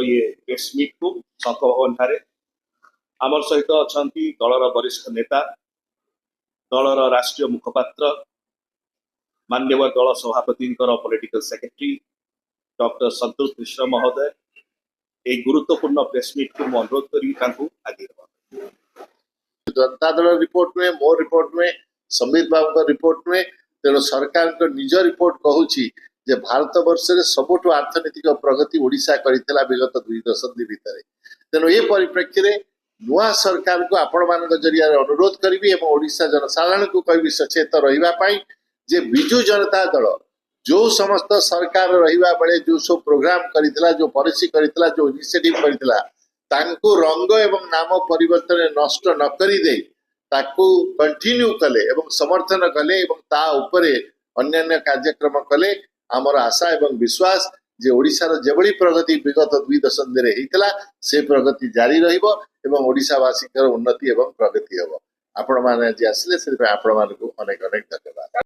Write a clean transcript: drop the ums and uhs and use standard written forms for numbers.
ये प्रेसमिट को शंख भवन ठारे आमर सहित अच्छा दलर वरिष्ठ नेता दलर राष्ट्रीय मुखपात्र माननीय दल सभापति पॉलिटिकल सेक्रेटरी डॉक्टर संतोष मिश्र महोदय एक गुरुत्वपूर्ण प्रेसमिट को अनुरोध कर आगे जनता दल रिपोर्ट में मो रिपोर्ट में संबित बाबू रिपोर्ट में तेणु सरकार को निज रिपोर्ट कहूँ जे भारत वर्ष में सबुठ आर्थनैतिक प्रगति ओडिशा करथिला विगत 2 दशंधि भितर तेणु ये परिप्रेक्षी में नुआ सरकार को आपण मान जरिया अनुरोध करी एवं ओडिशा जनसाधारण को कह सचेत रही जे बिजु जनता दल जो समस्त सरकार रहिबा बेले जो सब प्रोग्राम करितला जो पॉलिसी करितला जो इनिशिएटिव करितला तांको रंग एवं नाम परिवर्तन नष्ट न करी दे ताकू कंटिन्यू कले एवं समर्थन कले एवं ता उपरे अन्य कार्यक्रम कले आमर आशा एवं विश्वास जे ओडिशार जेभली प्रगति विगत 2 दशंधि होता से प्रगति जारी रहिबो एवं ओडिशावासी उन्नति एवं प्रगति हेबो आपण माने जे आसिले से आपण मानकु अनेक अनेक धन्यवाद।